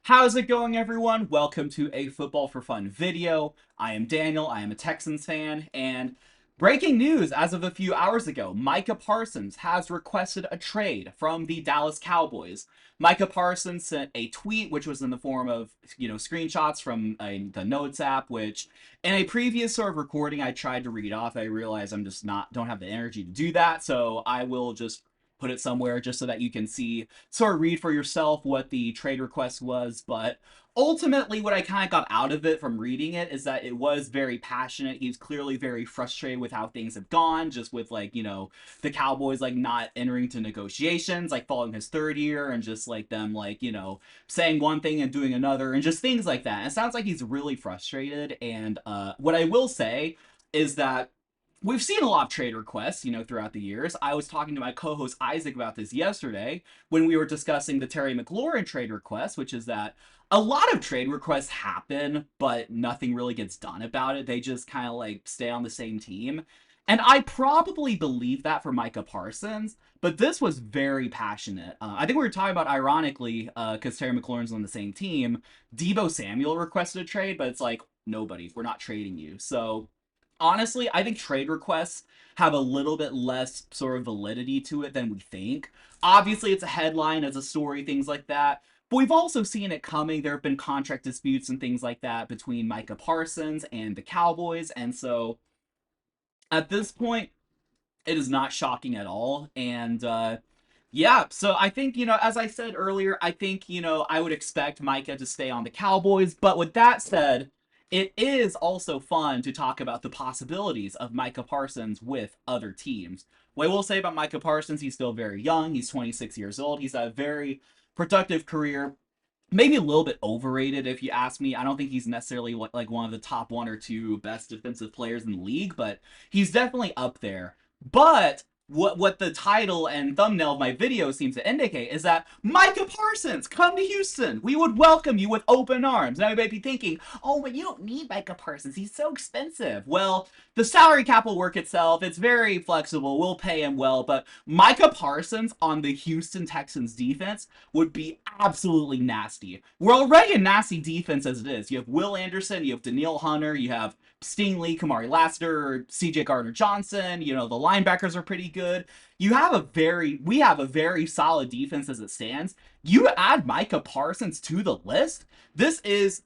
How's it going, everyone? Welcome to a Football for Fun video. I am Daniel, I am a Texans fan, and breaking news as of a few hours ago, Micah Parsons has requested a trade from the Dallas Cowboys. Micah Parsons sent a tweet, which was in the form of, screenshots from the Notes app, which in a previous sort of recording I tried to read off. I realized I'm just don't have the energy to do that, so I will just put it somewhere just so that you can see, sort of read for yourself what the trade request was. But ultimately, what I kind of got out of it from reading it is that it was very passionate. He's clearly very frustrated with how things have gone, just with, like, the Cowboys, like, not entering to negotiations, like, following his third year, and just, like, them, like, saying one thing and doing another, and just things like that. And it sounds like he's really frustrated. And what I will say is that we've seen a lot of trade requests, throughout the years. I was talking to my co-host Isaac about this yesterday when we were discussing the Terry McLaurin trade request, which is that a lot of trade requests happen, but nothing really gets done about it. They just kind of like stay on the same team. And I probably believe that for Micah Parsons, but this was very passionate. I think we were talking about, ironically, because Terry McLaurin's on the same team, Deebo Samuel requested a trade, but it's like, nobody, we're not trading you. So honestly, I think trade requests have a little bit less sort of validity to it than we think. Obviously, it's a headline, it's a story, things like that. But we've also seen it coming. There have been contract disputes and things like that between Micah Parsons and the Cowboys. And so at this point, it is not shocking at all. And yeah, so I think, as I said earlier, I think, I would expect Micah to stay on the Cowboys. But with that said, it is also fun to talk about the possibilities of Micah Parsons with other teams. What I will say about Micah Parsons, he's still very young. He's 26 years old. He's had a very productive career. Maybe a little bit overrated if you ask me. I don't think he's necessarily like one of the top one or two best defensive players in the league, but he's definitely up there. But what the title and thumbnail of my video seems to indicate is that Micah Parsons, come to Houston. We would welcome you with open arms. Now you might be thinking, oh, but you don't need Micah Parsons. He's so expensive. Well, the salary cap will work itself. It's very flexible. We'll pay him well. But Micah Parsons on the Houston Texans defense would be absolutely nasty. We're already a nasty defense as it is. You have Will Anderson, you have Danielle Hunter, you have Stingley, Kamari Lassiter, CJ Gardner-Johnson. The linebackers are pretty good. We have a very solid defense as it stands. You add Micah Parsons to the list, this is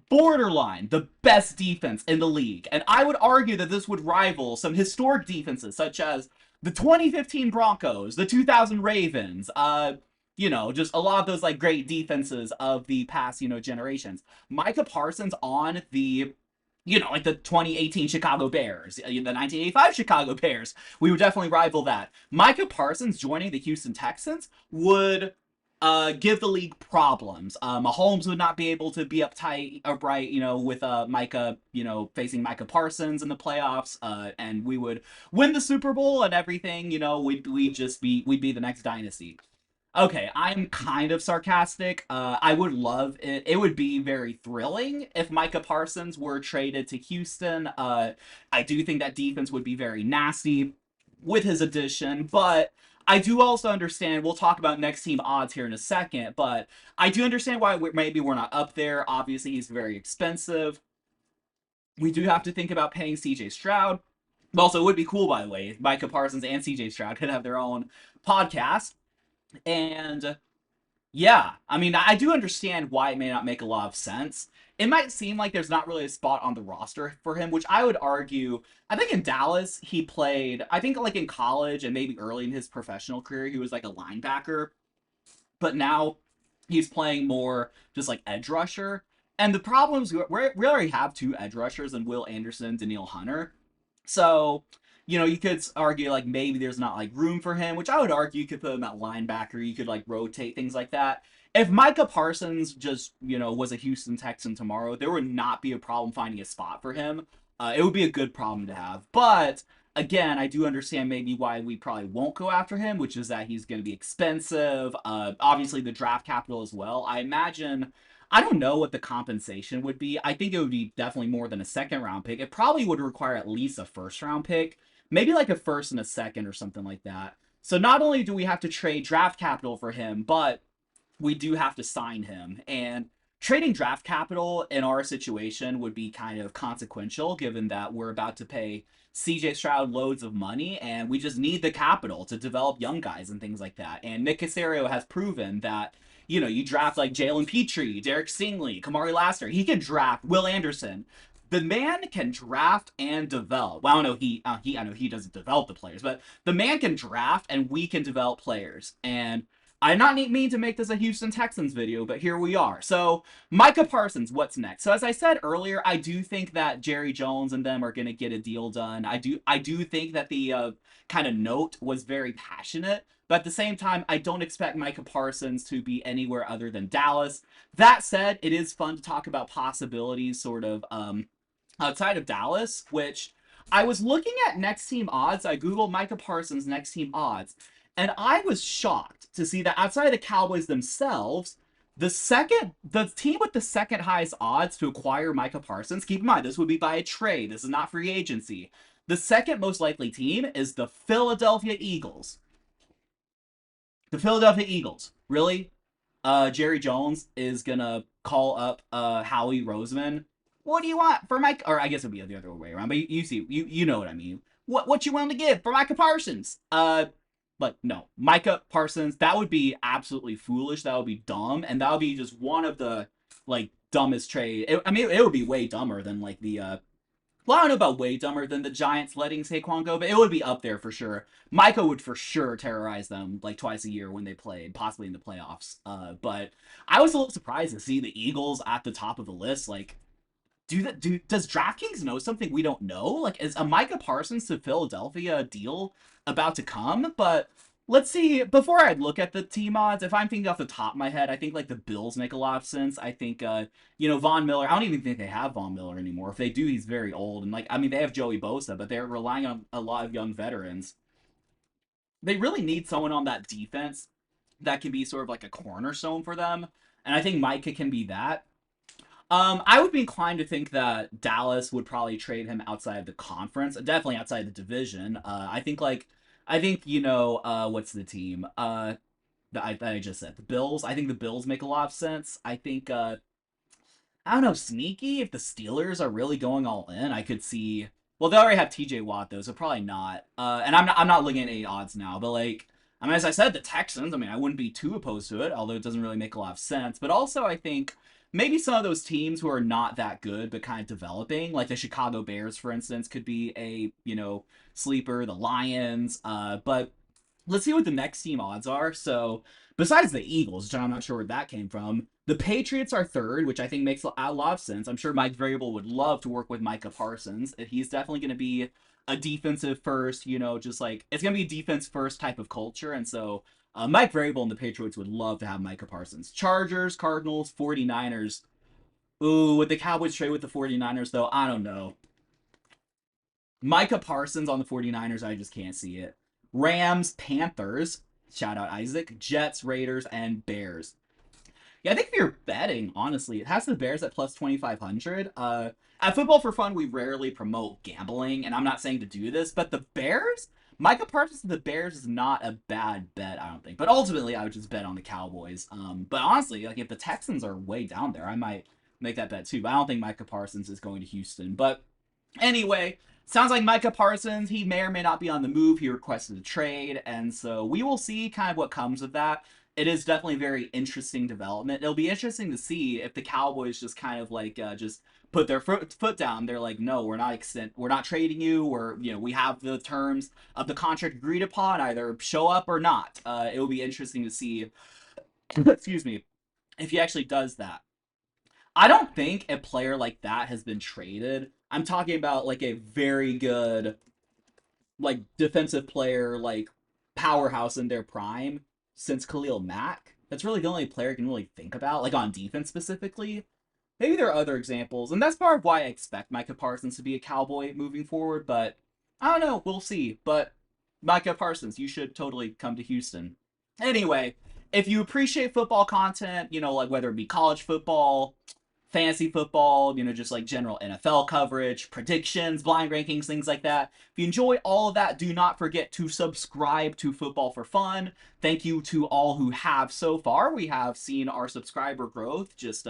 borderline the best defense in the league. And I would argue that this would rival some historic defenses, such as the 2015 Broncos, the 2000 Ravens, just a lot of those like great defenses of the past, generations. Micah Parsons on the like the 2018 Chicago Bears, the 1985 Chicago Bears, we would definitely rival that. Micah Parsons joining the Houston Texans would give the league problems. Mahomes would not be able to be upright, with Micah, facing Micah Parsons in the playoffs, and we would win the Super Bowl and everything. We'd be the next dynasty. Okay, I'm kind of sarcastic. I would love it. It would be very thrilling if Micah Parsons were traded to Houston. I do think that defense would be very nasty with his addition, but I do also understand, we'll talk about next team odds here in a second, but I do understand why maybe we're not up there. Obviously, he's very expensive. We do have to think about paying CJ Stroud. Also, it would be cool, by the way, if Micah Parsons and CJ Stroud could have their own podcast. And yeah, I mean, I do understand why it may not make a lot of sense. It might seem like there's not really a spot on the roster for him, which I would argue, I think in Dallas, he played, I think like in college and maybe early in his professional career, he was like a linebacker. But now he's playing more just like edge rusher. And the problems, we already have two edge rushers in Will Anderson and Danielle Hunter. So, you could argue like maybe there's not like room for him, which I would argue you could put him at linebacker. You could like rotate things like that. If Micah Parsons just, was a Houston Texan tomorrow, there would not be a problem finding a spot for him. It would be a good problem to have. But again, I do understand maybe why we probably won't go after him, which is that he's going to be expensive. Obviously, the draft capital as well. I imagine, I don't know what the compensation would be. I think it would be definitely more than a second round pick. It probably would require at least a first round pick, maybe like a first and a second or something like that. So not only do we have to trade draft capital for him, but we do have to sign him. And trading draft capital in our situation would be kind of consequential given that we're about to pay CJ Stroud loads of money and we just need the capital to develop young guys and things like that. And Nick Caserio has proven that, you draft like Jalen Pitre, Derek Stingley, Kamari Lassiter. He can draft Will Anderson. The man can draft and develop. Well, I know he doesn't develop the players, but the man can draft and we can develop players. And I not mean to make this a Houston Texans video, but here we are. So, Micah Parsons, what's next? So, as I said earlier, I do think that Jerry Jones and them are going to get a deal done. I do think that the kind of note was very passionate, but at the same time, I don't expect Micah Parsons to be anywhere other than Dallas. That said, it is fun to talk about possibilities sort of outside of Dallas, which I was looking at next team odds. I Googled Micah Parsons next team odds, and I was shocked to see that outside of the Cowboys themselves, the team with the second highest odds to acquire Micah Parsons, keep in mind, this would be by a trade. This is not free agency. The second most likely team is the Philadelphia Eagles. The Philadelphia Eagles. Really? Jerry Jones is going to call up Howie Roseman. What do you want for Mike? Or I guess it'd be the other way around, but you know what I mean. What you want to give for Micah Parsons? But no, Micah Parsons, that would be absolutely foolish. That would be dumb, and that would be just one of the dumbest trade. It would be way dumber than well, I don't know about way dumber than the Giants letting Saquon go, but it would be up there for sure. Micah would for sure terrorize them twice a year when they played, possibly in the playoffs. But I was a little surprised to see the Eagles at the top of the list. Does DraftKings know something we don't know? Is a Micah Parsons to Philadelphia deal about to come? But let's see. Before I look at the team odds, if I'm thinking off the top of my head, I think the Bills make a lot of sense. I think Von Miller. I don't even think they have Von Miller anymore. If they do, he's very old. And they have Joey Bosa, but they're relying on a lot of young veterans. They really need someone on that defense that can be sort of a cornerstone for them. And I think Micah can be that. I would be inclined to think that Dallas would probably trade him outside the conference, definitely outside the division. I think what's the team? That I just said, the Bills. I think the Bills make a lot of sense. I think I don't know, sneaky. If the Steelers are really going all in, I could see. Well, they already have T.J. Watt though, so probably not. And I'm not looking at any odds now, but as I said, the Texans. I wouldn't be too opposed to it, although it doesn't really make a lot of sense. But also, I think maybe some of those teams who are not that good but kind of developing, like the Chicago Bears, for instance, could be a sleeper. The Lions, but let's see what the next team odds are. So besides the Eagles, which I'm not sure where that came from, the Patriots are third, which I think makes a lot of sense. I'm sure Mike Vrabel would love to work with Micah Parsons. He's definitely going to be a defensive first, it's going to be a defense first type of culture, and so Mike Vrabel and the Patriots would love to have Micah Parsons. Chargers, Cardinals, 49ers. Ooh, would the Cowboys trade with the 49ers, though? I don't know. Micah Parsons on the 49ers, I just can't see it. Rams, Panthers, shout out Isaac, Jets, Raiders, and Bears. Yeah, I think if you're betting, honestly, it has the Bears at plus 2,500. At Football for Fun, we rarely promote gambling, and I'm not saying to do this, but the Bears? Micah Parsons to the Bears is not a bad bet, I don't think. But ultimately, I would just bet on the Cowboys. But honestly, if the Texans are way down there, I might make that bet too. But I don't think Micah Parsons is going to Houston. But anyway, sounds like Micah Parsons, he may or may not be on the move. He requested a trade, and so we will see kind of what comes of that. It is definitely a very interesting development. It'll be interesting to see if the Cowboys just kind of just put their foot down. They're like, no, we're not trading you. We have the terms of the contract agreed upon. Either show up or not. It will be interesting to see. Excuse me, if he actually does that. I don't think a player like that has been traded. I'm talking about a very good defensive player, powerhouse in their prime since Khalil Mack. That's really the only player I can really think about, on defense specifically. Maybe there are other examples, and that's part of why I expect Micah Parsons to be a Cowboy moving forward, but I don't know. We'll see. But Micah Parsons, you should totally come to Houston. Anyway, if you appreciate football content, whether it be college football, fantasy football, just general NFL coverage, predictions, blind rankings, things like that. If you enjoy all of that, do not forget to subscribe to Football for Fun. Thank you to all who have so far. We have seen our subscriber growth just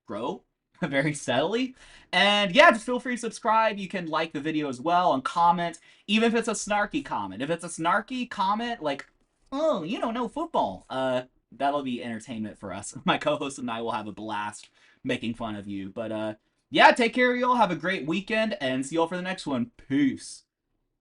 grow very steadily. And yeah, just feel free to subscribe. You can like the video as well and comment, even if it's a snarky comment. If it's a snarky comment, like, oh, you don't know football, that'll be entertainment for us. My co-host and I will have a blast making fun of you. But yeah, take care, y'all. Have a great weekend, and see y'all for the next one. Peace.